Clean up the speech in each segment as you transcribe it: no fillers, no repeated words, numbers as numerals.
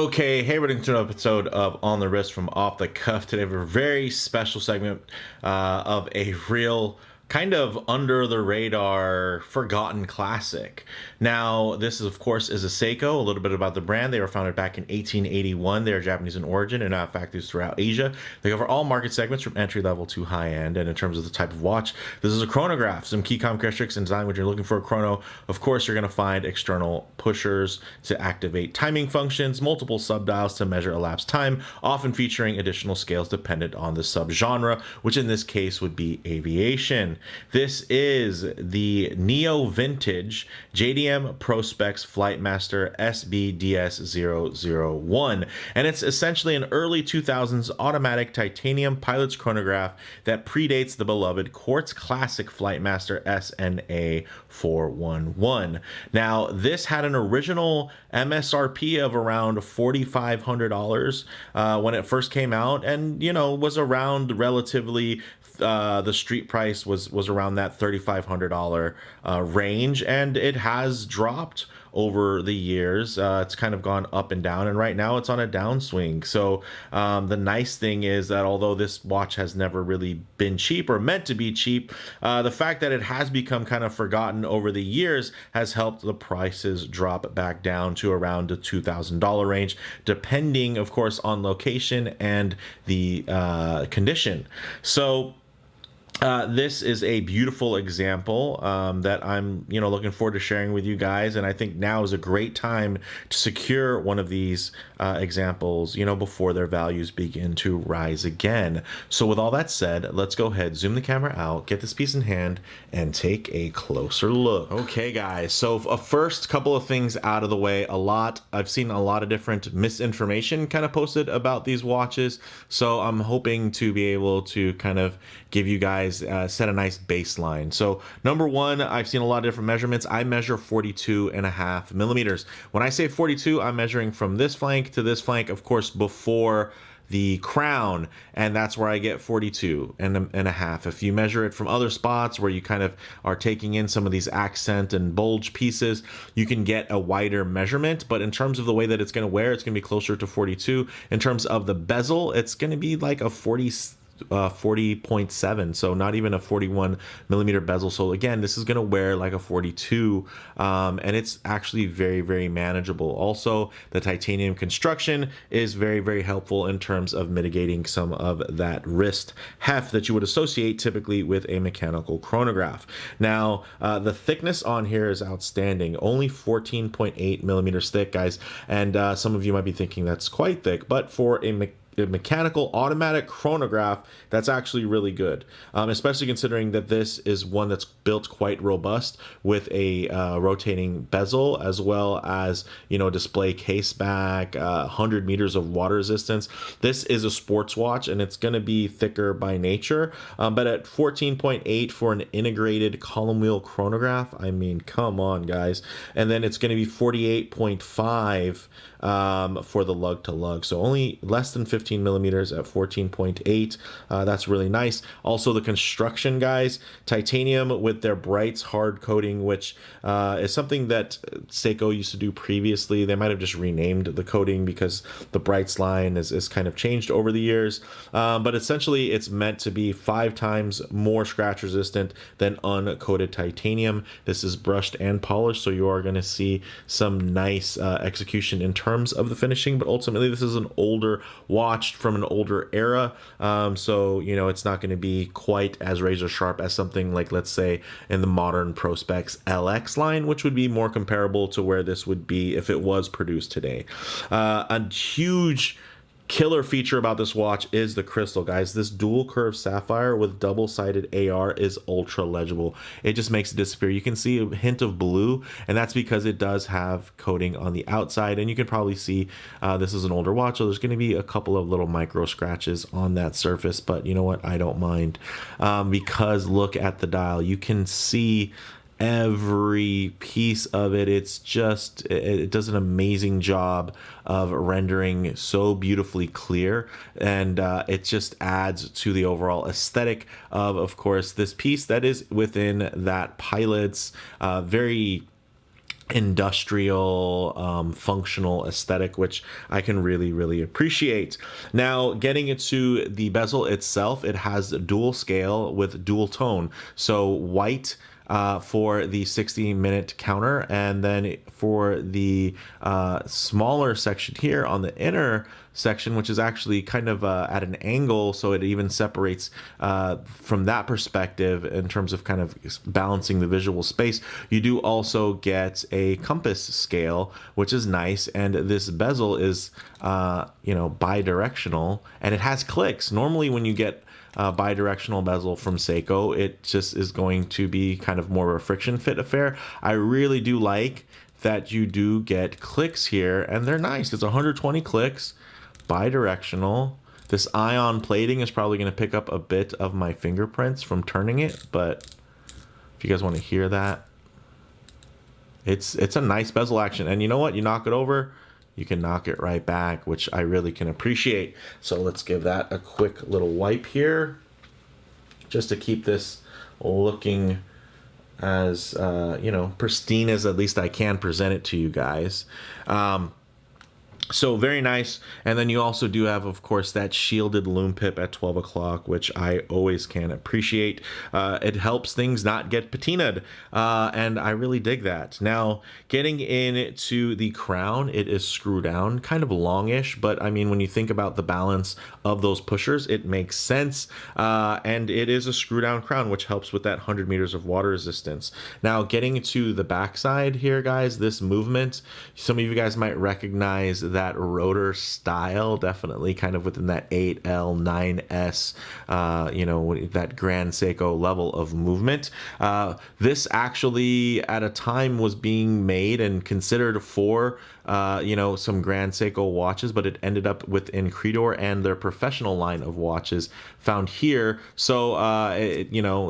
Okay, hey, we're doing an episode of On the Wrist from Off the Cuff. Today we have a very special segment of a real kind of under the radar forgotten classic. Now, this is, of course, is a Seiko. A little bit about the brand. They were founded back in 1881. They are Japanese in origin and have factories throughout Asia. They cover all market segments from entry level to high end. And in terms of the type of watch, this is a chronograph. Some key characteristics and design when you're looking for a chrono. Of course, you're going to find external pushers to activate timing functions, multiple subdials to measure elapsed time, often featuring additional scales dependent on the subgenre, which in this case would be aviation. This is the Neo Vintage JDM Prospex FlightMaster SBDS001, and it's essentially an early 2000s automatic titanium pilot's chronograph that predates the beloved quartz classic FlightMaster SNA411. Now, this had an original MSRP of around $4,500 when it first came out, and was around relatively the street price was around that $3,500 range, and it has dropped over the years. It's kind of gone up and down, and right now it's on a downswing. So the nice thing is that although this watch has never really been cheap or meant to be cheap, the fact that it has become kind of forgotten over the years has helped the prices drop back down to around the $2,000 range, depending, of course, on location and the condition. So this is a beautiful example that I'm, looking forward to sharing with you guys. And I think now is a great time to secure one of these examples, before their values begin to rise again. So with all that said, let's go ahead, zoom the camera out, get this piece in hand, and take a closer look. Okay, guys. So a first couple of things out of the way. I've seen a lot of different misinformation kind of posted about these watches. So I'm hoping to be able to kind of give you guys set a nice baseline. So number one, I've seen a lot of different measurements. I measure 42.5 millimeters. When I say 42, I'm measuring from this flank to this flank, of course, before the crown, and that's where I get 42.5. If you measure it from other spots where you kind of are taking in some of these accent and bulge pieces, you can get a wider measurement. But in terms of the way that it's going to wear, it's going to be closer to 42. In terms of the bezel, it's going to be like a 40.7, so not even a 41 millimeter bezel. So again, this is going to wear like a 42, and it's actually very, very manageable. Also, the titanium construction is very, very helpful in terms of mitigating some of that wrist heft that you would associate typically with a mechanical chronograph. Now, the thickness on here is outstanding, only 14.8 millimeters thick, guys, and some of you might be thinking that's quite thick, but for a mechanical automatic chronograph, that's actually really good, especially considering that this is one that's built quite robust with a rotating bezel, as well as display case back, 100 meters of water resistance. This is a sports watch, and it's going to be thicker by nature, but at 14.8 for an integrated column wheel chronograph, I mean, come on, guys. And then it's going to be 48.5 for the lug to lug, so only less than 15 millimeters at 14.8. That's really nice. Also, the construction, guys, titanium with their brights hard coating, which is something that Seiko used to do previously. They might have just renamed the coating because the brights line is kind of changed over the years, but essentially it's meant to be 5 times more scratch resistant than uncoated titanium. This is brushed and polished, so you are going to see some nice execution in terms of the finishing, but ultimately this is an older watch from an older era, so it's not going to be quite as razor sharp as something like, let's say, in the modern Prospex LX line, which would be more comparable to where this would be if it was produced today. A huge killer feature about this watch is the crystal, guys. This dual curved sapphire with double-sided AR is ultra legible. It just makes it disappear. You can see a hint of blue, and that's because it does have coating on the outside, and you can probably see this is an older watch, so there's going to be a couple of little micro scratches on that surface, but you know what, I don't mind, because look at the dial. You can see every piece of it. It's just, it does an amazing job of rendering so beautifully clear, and it just adds to the overall aesthetic of course, this piece that is within that pilot's very industrial functional aesthetic, which I can really appreciate. Now, getting into the bezel itself, it has dual scale with dual tone, so white for the 60-minute counter, and then for the smaller section here on the inner section, which is actually kind of at an angle, so it even separates from that perspective in terms of kind of balancing the visual space. You do also get a compass scale, which is nice, and this bezel is bi-directional, and it has clicks. Normally when you get bi-directional bezel from Seiko, it just is going to be kind of more of a friction fit affair. I really do like that you do get clicks here, and they're nice. It's 120 clicks, bi-directional. This ion plating is probably going to pick up a bit of my fingerprints from turning it, but if you guys want to hear that, it's a nice bezel action. And you know what? You knock it over, you can knock it right back, which I really can appreciate. So let's give that a quick little wipe here, just to keep this looking as pristine as at least I can present it to you guys. So very nice. And then you also do have, of course, that shielded loom pip at 12 o'clock, which I always can appreciate. It helps things not get patinaed, and I really dig that. Now, getting into the crown, it is screw down, kind of longish, but I mean, when you think about the balance of those pushers, it makes sense. And it is a screw down crown, which helps with that 100 meters of water resistance. Now, getting to the backside here, guys, this movement, some of you guys might recognize that rotor style, definitely kind of within that 8L, 9S, that Grand Seiko level of movement. This actually at a time was being made and considered for some Grand Seiko watches, but it ended up within Creedor and their professional line of watches found here. So,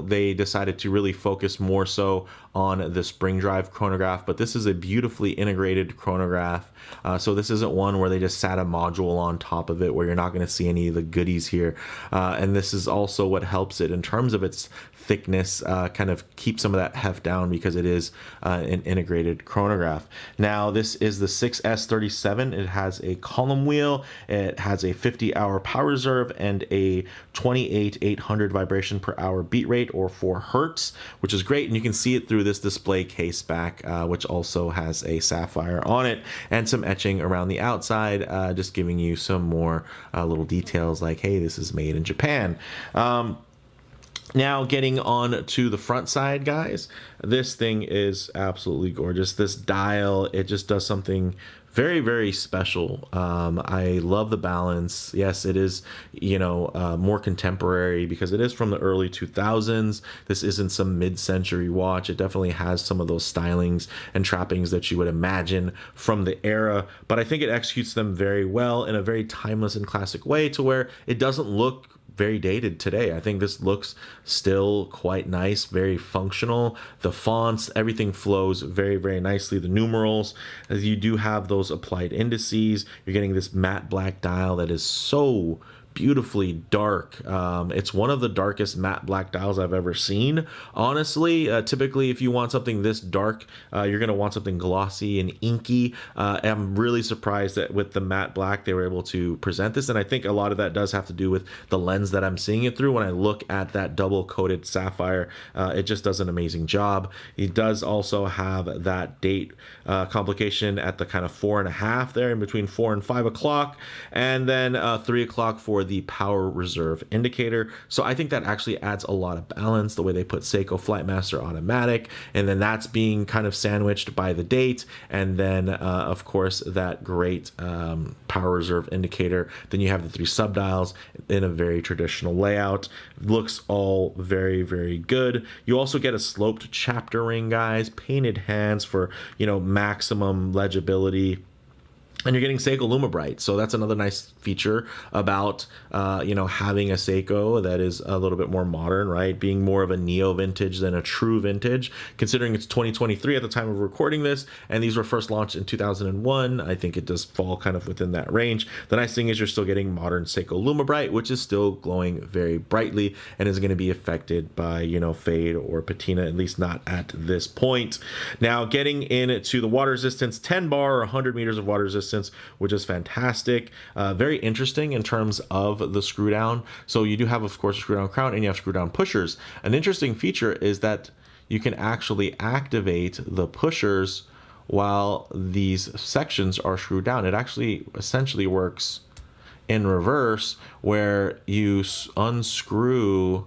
they decided to really focus more so on the spring drive chronograph, but this is a beautifully integrated chronograph. So this isn't one where they just sat a module on top of it where you're not going to see any of the goodies here. And this is also what helps it in terms of its thickness, kind of keep some of that heft down because it is an integrated chronograph. Now, this is the 6S37. It has a column wheel, it has a 50-hour power reserve, and a 28,800 vibration per hour beat rate, or 4 hertz, which is great. And you can see it through this display case back, which also has a sapphire on it and some etching around the outside, just giving you some more little details like, hey, this is made in Japan. Now, getting on to the front side, guys, this thing is absolutely gorgeous. This dial, it just does something very special. I love the balance. Yes, it is, more contemporary because it is from the early 2000s. This isn't some mid-century watch. It definitely has some of those stylings and trappings that you would imagine from the era, but I think it executes them very well in a very timeless and classic way to where it doesn't look very dated today. I think this looks still quite nice, very functional. The fonts, everything flows very nicely. The numerals, as you do have those applied indices, you're getting this matte black dial that is so beautifully dark. It's one of the darkest matte black dials I've ever seen. Honestly, typically if you want something this dark, you're going to want something glossy and inky. I'm really surprised that with the matte black they were able to present this, and I think a lot of that does have to do with the lens that I'm seeing it through. When I look at that double coated sapphire, it just does an amazing job. It does also have that date complication at the kind of 4.5 there, in between 4 and 5 o'clock, and then 3 o'clock for the power reserve indicator. So I think that actually adds a lot of balance, the way they put Seiko FlightMaster automatic, and then that's being kind of sandwiched by the date, and then of course that great power reserve indicator. Then you have the 3 subdials in a very traditional layout. Looks all very good. You also get a sloped chapter ring, guys, painted hands for maximum legibility. And you're getting Seiko Lumabrite, so that's another nice feature about having a Seiko that is a little bit more modern, right? Being more of a neo vintage than a true vintage. Considering it's 2023 at the time of recording this, and these were first launched in 2001, I think it does fall kind of within that range. The nice thing is you're still getting modern Seiko Lumabrite, which is still glowing very brightly and is going to be affected by fade or patina, at least not at this point. Now getting into the water resistance, 10 bar or 100 meters of water resistance, which is fantastic. Very interesting in terms of the screw down. So you do have, of course, a screw down crown and you have screw down pushers. An interesting feature is that you can actually activate the pushers while these sections are screwed down. It actually essentially works in reverse, where you unscrew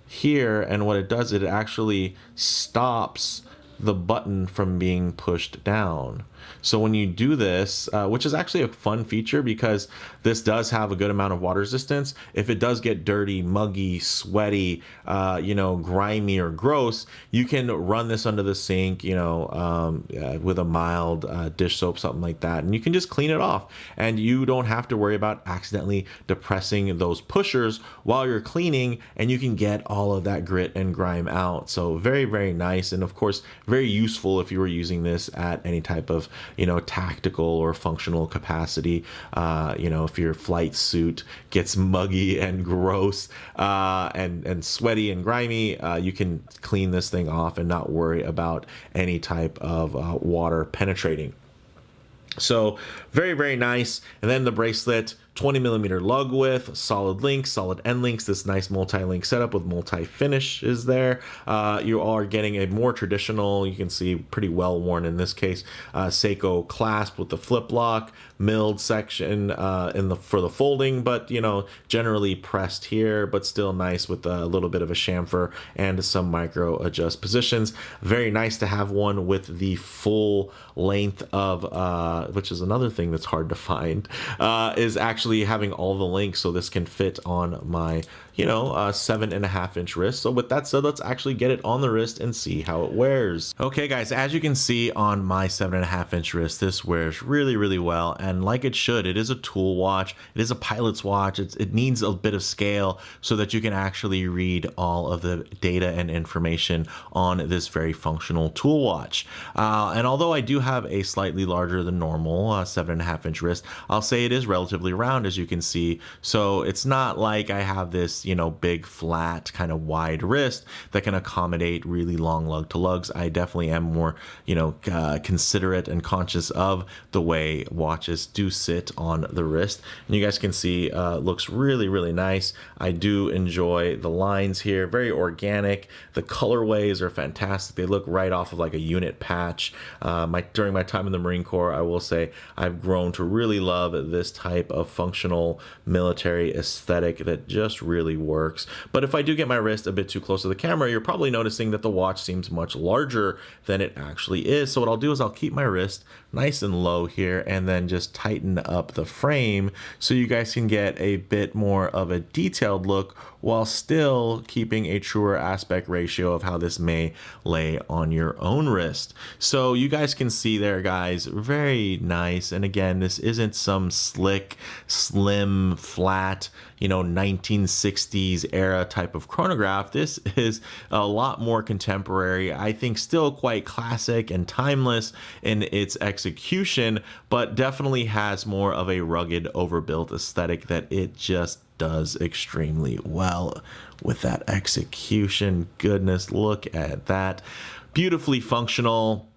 here, and what it does, it actually stops the button from being pushed down. So when you do this, which is actually a fun feature because this does have a good amount of water resistance. If it does get dirty, muggy, sweaty, grimy or gross, you can run this under the sink, with a mild dish soap, something like that. And you can just clean it off, and you don't have to worry about accidentally depressing those pushers while you're cleaning, and you can get all of that grit and grime out. So very, very nice. And of course, very useful if you were using this at any type of tactical or functional capacity. If your flight suit gets muggy and gross and sweaty and grimy, you can clean this thing off and not worry about any type of water penetrating. So very, very nice. And then the bracelet, 20 millimeter lug width, solid links, solid end links, this nice multi-link setup with multi-finish is there. You are getting a more traditional, you can see pretty well worn in this case, Seiko clasp with the flip lock, milled section for the folding, but generally pressed here, but still nice with a little bit of a chamfer and some micro adjust positions. Very nice to have one with the full length of, which is another thing that's hard to find, is actually having all the links, so this can fit on my 7.5 inch wrist. So with that said, let's actually get it on the wrist and see how it wears. Okay guys, as you can see on my 7.5 inch wrist, this wears really, really well, and like it should. It is a tool watch, it is a pilot's watch. It needs a bit of scale so that you can actually read all of the data and information on this very functional tool watch. And although I do have a slightly larger than normal 7.5 inch wrist, I'll say it is relatively round, as you can see. So it's not like I have this big flat kind of wide wrist that can accommodate really long lug to lugs. I definitely am more considerate and conscious of the way watches do sit on the wrist, and you guys can see it looks really, really nice. I do enjoy the lines here, very organic. The colorways are fantastic. They look right off of like a unit patch. During my time in the Marine Corps, I will say I've grown to really love this type of functional military aesthetic that just really works. But if I do get my wrist a bit too close to the camera, you're probably noticing that the watch seems much larger than it actually is. So what I'll do is I'll keep my wrist nice and low here and then just tighten up the frame so you guys can get a bit more of a detailed look while still keeping a truer aspect ratio of how this may lay on your own wrist. So you guys can see there, guys, very nice. And again, this isn't some slick, slim, flat, 1960s era type of chronograph. This is a lot more contemporary. I think still quite classic and timeless in its execution, but definitely has more of a rugged, overbuilt aesthetic that it just does extremely well with that execution. Goodness, look at that. Beautifully functional.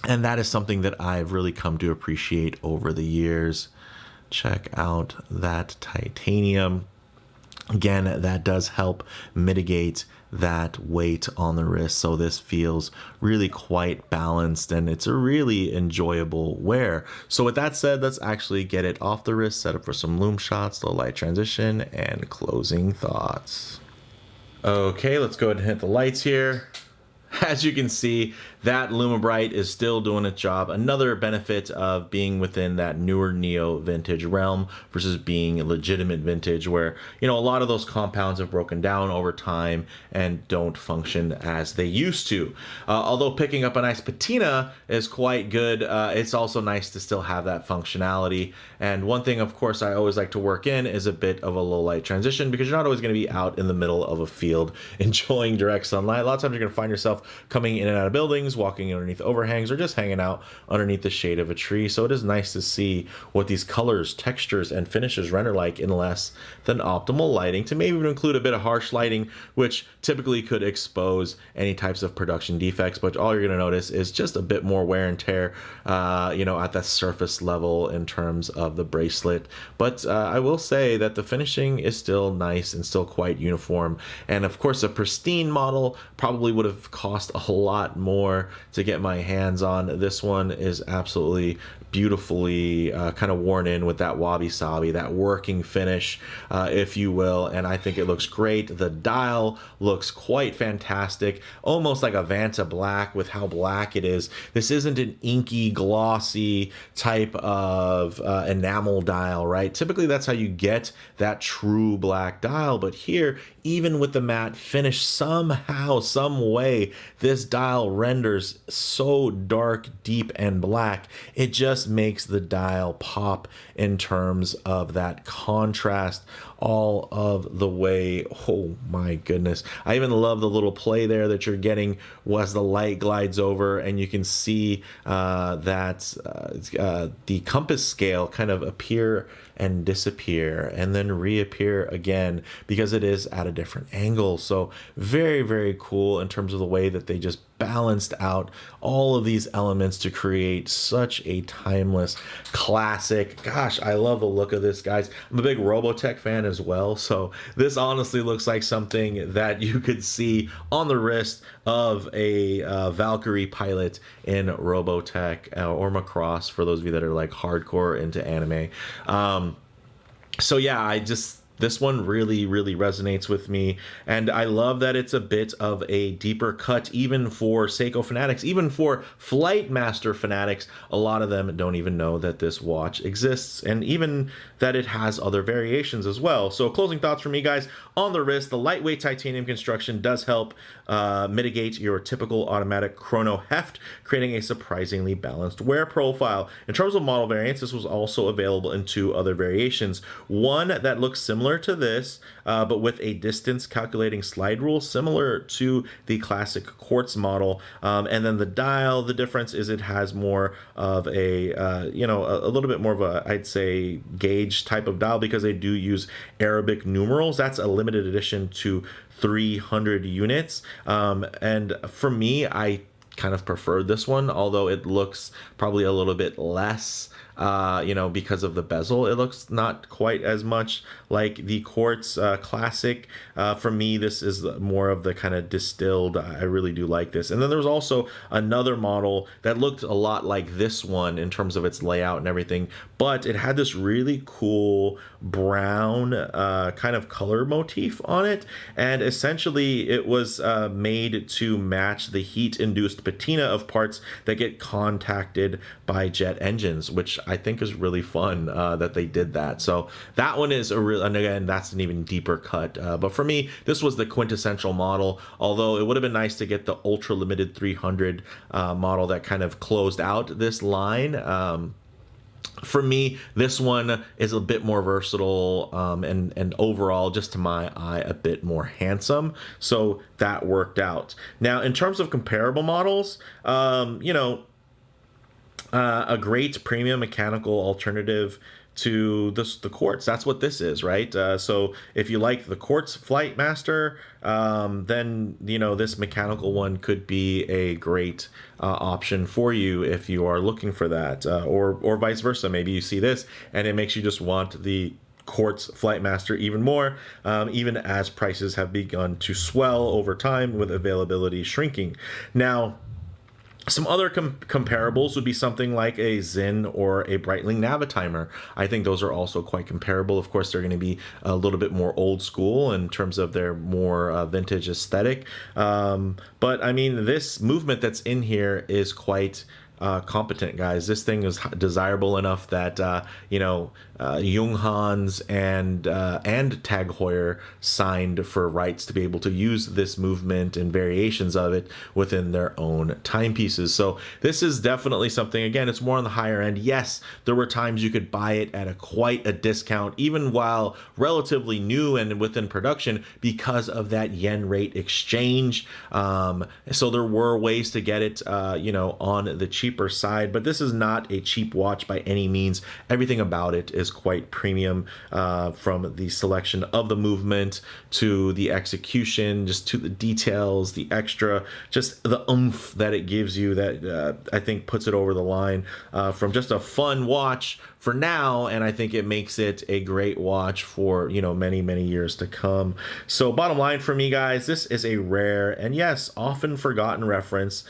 And that is something that I've really come to appreciate over the years. Check out that titanium. Again, that does help mitigate that weight on the wrist, so this feels really quite balanced and it's a really enjoyable wear. So with that said, let's actually get it off the wrist, set up for some loom shots, low light transition, and closing thoughts. Okay, let's go ahead and hit the lights here. As you can see, that Lumibright is still doing its job. Another benefit of being within that newer neo vintage realm versus being legitimate vintage, where, you know, a lot of those compounds have broken down over time and don't function as they used to. Although picking up a nice patina is quite good, it's also nice to still have that functionality. And one thing, of course, I always like to work in is a bit of a low light transition, because you're not always going to be out in the middle of a field enjoying direct sunlight. A lot of times you're going to find yourself coming in and out of buildings, walking underneath overhangs, or just hanging out underneath the shade of a tree. So it is nice to see what these colors, textures, and finishes render like in less than optimal lighting, to maybe even include a bit of harsh lighting, which typically could expose any types of production defects. But all you're going to notice is just a bit more wear and tear, you know, at the surface level in terms of the bracelet. But I will say that the finishing is still nice and still quite uniform. And of course, a pristine model probably would have cost a lot more to get my hands on. This one is absolutely beautifully kind of worn in with that wabi-sabi, that working finish, if you will, and I think it looks great. The dial looks quite fantastic, almost like a Vanta black with how black it is. This isn't an inky, glossy type of enamel dial, right? Typically that's how you get that true black dial, but here, even with the matte finish, somehow, some way, this dial renders so dark, deep, and black. It just makes the dial pop in terms of that contrast all of the way. Oh my goodness. I even love the little play there that you're getting as the light glides over, and you can see that the compass scale kind of appear and disappear and then reappear again, because it is at a different angle. So very, very cool in terms of the way that they just balanced out all of these elements to create such a timeless classic. Gosh, I love the look of this, guys. I'm a big Robotech fan as well, so this honestly looks like something that you could see on the wrist of a Valkyrie pilot in Robotech or Macross, for those of you that are like hardcore into anime. So yeah, this one really, really resonates with me, and I love that it's a bit of a deeper cut, even for Seiko fanatics, even for FlightMaster fanatics. A lot of them don't even know that this watch exists, and even that it has other variations as well. So closing thoughts for me, guys. On the wrist, the lightweight titanium construction does help mitigate your typical automatic chrono heft, creating a surprisingly balanced wear profile. In terms of model variants, this was also available in 2 other variations. One that looks similar to this, but with a distance calculating slide rule similar to the classic quartz model. And then the dial, the difference is it has more of a, you know, a little bit more of a, I'd say, gauge type of dial, because they do use Arabic numerals. That's a limited edition to 300 units. And for me, I kind of preferred this one, although it looks probably a little bit less, you know, because of the bezel. It looks not quite as much like the quartz classic. For me, this is more of the kind of distilled. I really do like this. And then there was also another model that looked a lot like this one in terms of its layout and everything, but it had this really cool brown kind of color motif on it, and essentially it was made to match the heat-induced patina of parts that get contacted by jet engines, which I think is really fun that they did that. So that one is a real, and again, that's an even deeper cut. But for me, this was the quintessential model, although it would have been nice to get the ultra limited 300 model that kind of closed out this line. For me, this one is a bit more versatile, and overall, just to my eye, a bit more handsome. So that worked out. Now, in terms of comparable models, you know, a great premium mechanical alternative to the quartz. That's what this is, right? So if you like the quartz FlightMaster, then, you know, this mechanical one could be a great option for you if you are looking for that, or vice versa. Maybe you see this and it makes you just want the quartz FlightMaster even more, even as prices have begun to swell over time with availability shrinking. Now, Some other comparables would be something like a Zin or a Breitling Navitimer. I think those are also quite comparable. Of course, they're going to be a little bit more old school in terms of their more vintage aesthetic. But I mean, this movement that's in here is quite competent, guys. This thing is desirable enough that Junghans and Tag Heuer signed for rights to be able to use this movement and variations of it within their own timepieces. So this is definitely something, again, it's more on the higher end. Yes, there were times you could buy it at quite a discount, even while relatively new and within production, because of that yen rate exchange. So there were ways to get it, on the cheaper side, but this is not a cheap watch by any means. Everything about it is quite premium, from the selection of the movement to the execution, just to the details, the extra, just the oomph that it gives you that I think puts it over the line from just a fun watch for now, and I think it makes it a great watch for many years to come. So bottom line for me, guys, this is a rare and yes, often forgotten reference.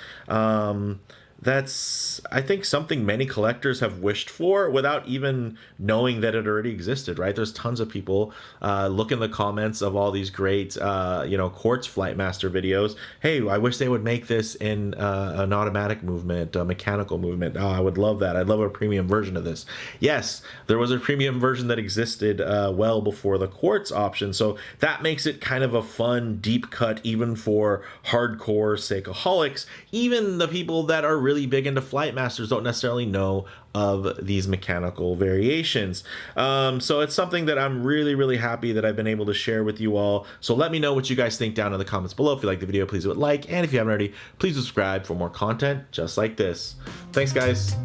That's, I think, something many collectors have wished for without even knowing that it already existed, right? There's tons of people, look in the comments of all these great, quartz FlightMaster videos. Hey, I wish they would make this in an automatic movement, a mechanical movement. Oh, I would love that. I'd love a premium version of this. Yes, there was a premium version that existed well before the quartz option. So that makes it kind of a fun, deep cut, even for hardcore Seikoholics. Even the people that are really big into FlightMasters don't necessarily know of these mechanical variations. So it's something that I'm really happy that I've been able to share with you all. So let me know what you guys think down in the comments below. If you like the video, please do it like, and if you haven't already, please subscribe for more content just like this. Thanks, guys.